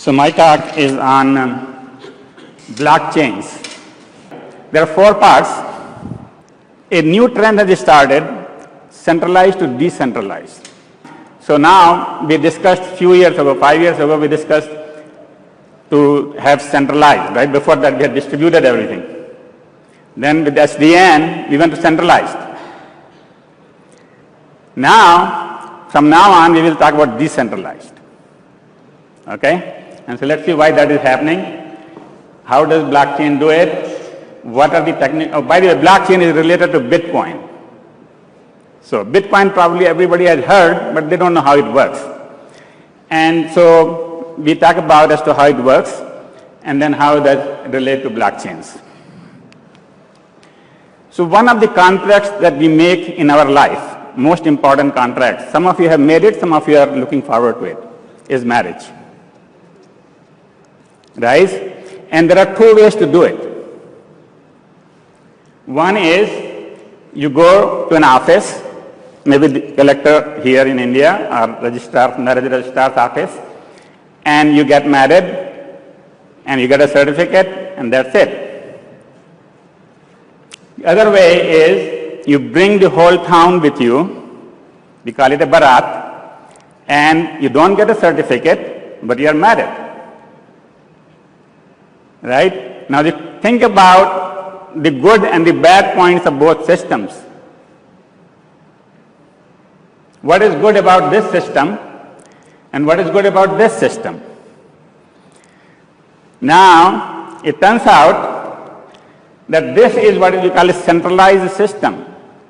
So my talk is on blockchains. There are 4 parts. A new trend has started, centralized to decentralized. So now we discussed few years ago, 5 years ago, we discussed to have centralized, right? Before that we had distributed everything. Then with SDN, we went to centralized. Now, from now on, we will talk about decentralized. Okay? And so let's see why that is happening. How does blockchain do it? What are the techniques? Oh, by the way, blockchain is related to Bitcoin. So Bitcoin probably everybody has heard, but they don't know how it works. And so we talk about as to how it works, and then how that relate to blockchains. So one of the contracts that we make in our life, most important contracts, some of you have made it, some of you are looking forward to it, is marriage. Right? And there are 2 ways to do it. One is you go to an office, maybe the collector here in India or registrar, marriage registrar's office, and you get married and you get a certificate and that's it. The other way is you bring the whole town with you, we call it a barat, and you don't get a certificate, but you are married. Right? Now think about the good and the bad points of both systems. What is good about this system and what is good about this system? Now, it turns out that this is what we call a centralized system.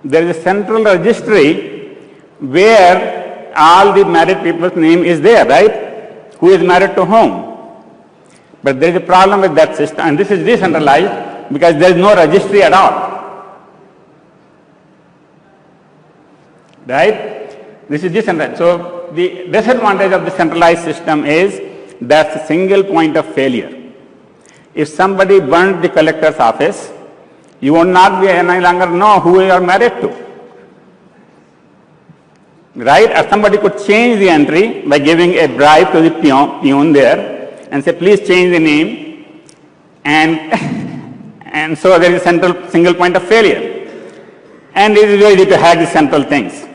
There is a central registry where all the married people's name is there, right? Who is married to whom? But there is a problem with that system, and this is decentralized because there is no registry at all. Right? This is decentralized. So the disadvantage of the centralized system is that's a single point of failure. If somebody burned the collector's office, you will not be any longer know who you are married to. Right? Or somebody could change the entry by giving a bribe to the peon there and say, please change the name, and so there is a single point of failure. And it is very easy to hack the central things.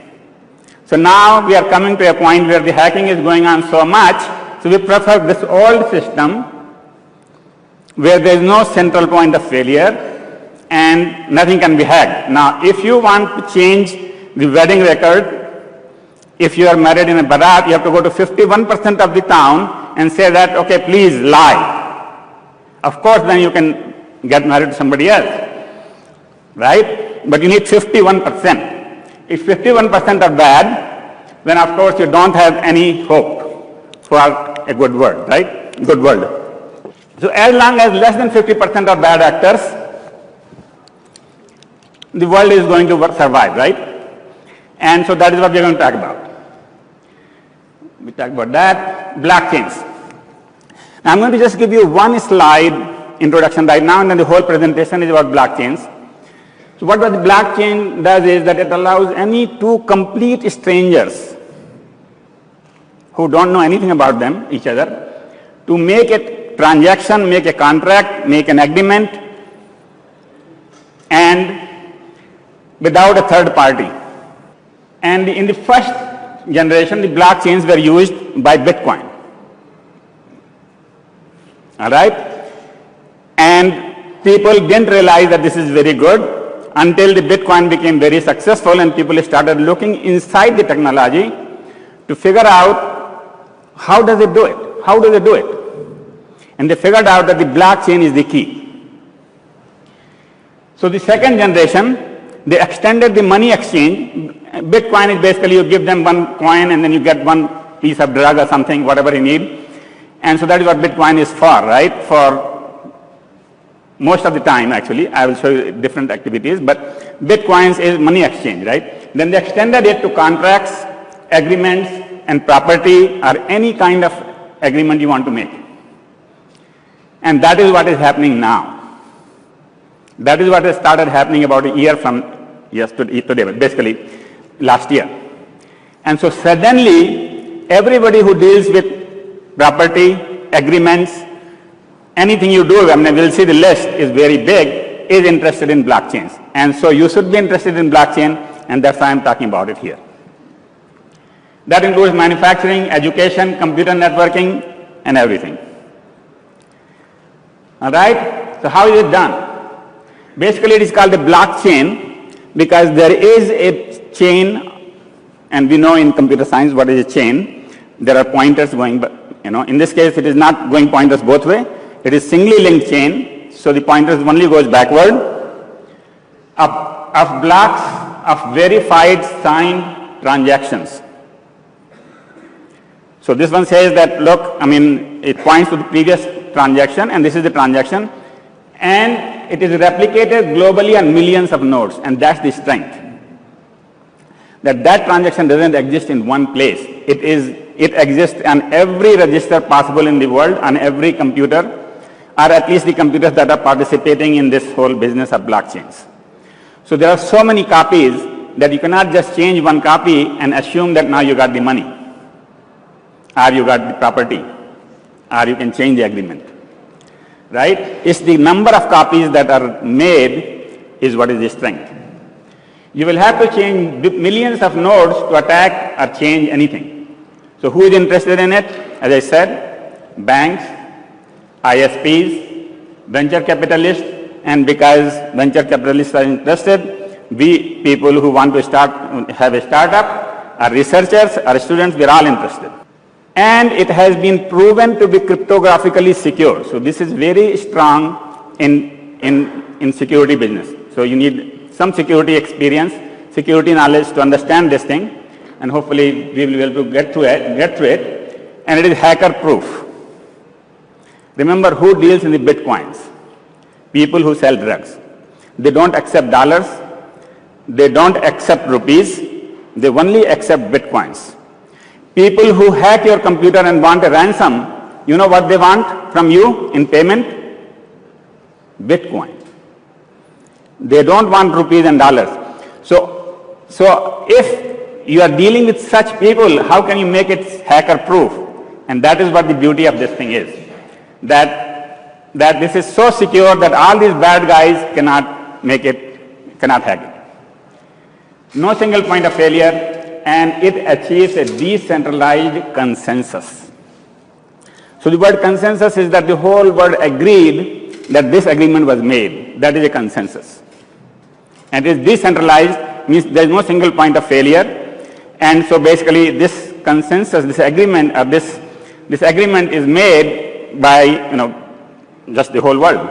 So now we are coming to a point where the hacking is going on so much, so we prefer this old system where there is no central point of failure and nothing can be hacked. Now, if you want to change the wedding record, if you are married in a barat, you have to go to 51% of the town and say that, okay, please lie. Of course, then you can get married to somebody else, right? But you need 51%. If 51% are bad, then of course you don't have any hope for a good world, right? Good world. So as long as less than 50% are bad actors, the world is going to survive, right? And so that is what we are going to talk about. We talk about that, blockchains. Now I'm going to just give you one slide introduction right now, and then the whole presentation is about blockchains. So what the blockchain does is that it allows any 2 complete strangers who don't know anything about them, each other, to make a transaction, make a contract, make an agreement, and without a third party. And in the first generation, the blockchains were used by Bitcoin. All right? And people didn't realize that this is very good until the Bitcoin became very successful and people started looking inside the technology to figure out how does it do it? How does it do it? And they figured out that the blockchain is the key. So the second generation, they extended the money exchange. Bitcoin is basically you give them one coin and then you get one piece of drug or something, whatever you need. And so that is what Bitcoin is for, right? For most of the time, actually. I will show you different activities, but Bitcoins is money exchange, right? Then they extended it to contracts, agreements, and property, or any kind of agreement you want to make. And that is what is happening now. That is what has started happening about a year from today, basically last year. And so suddenly, everybody who deals with property, agreements, anything you do, I mean, we'll see the list is very big, is interested in blockchains. And so you should be interested in blockchain, and that's why I'm talking about it here. That includes manufacturing, education, computer networking, and everything. All right? So how is it done? Basically, it is called a blockchain because there is a chain, and we know in computer science what is a chain. There are pointers going, but in this case, it is not going pointers both way. It is singly linked chain, so the pointers only goes backward of blocks of verified signed transactions. So this one says that, look, I mean, it points to the previous transaction, and this is the transaction, and it is replicated globally on millions of nodes, and that's the strength. That transaction doesn't exist in one place. It exists on every register possible in the world, on every computer, or at least the computers that are participating in this whole business of blockchains. So there are so many copies that you cannot just change one copy and assume that now you got the money, or you got the property, or you can change the agreement, right? It's the number of copies that are made is what is the strength. You will have to change millions of nodes to attack or change anything. So who is interested in it? As I said, banks, ISPs, venture capitalists, and because venture capitalists are interested, we people who want to have a startup, are researchers, are students, we're all interested. And it has been proven to be cryptographically secure. So this is very strong in security business. So you need some security experience, security knowledge to understand this thing, and hopefully we will be able to get through it. And it is hacker proof. Remember who deals in the bitcoins? People who sell drugs. They don't accept dollars. They don't accept rupees. They only accept bitcoins. People who hack your computer and want a ransom, you know what they want from you in payment? Bitcoin. They don't want rupees and dollars. So if you are dealing with such people, how can you make it hacker proof? And that is what the beauty of this thing is. That this is so secure that all these bad guys cannot hack it. No single point of failure, and it achieves a decentralized consensus. So the word consensus is that the whole world agreed that this agreement was made. That is a consensus. And it is decentralized, means there is no single point of failure. And so basically this consensus, this agreement is made by just the whole world.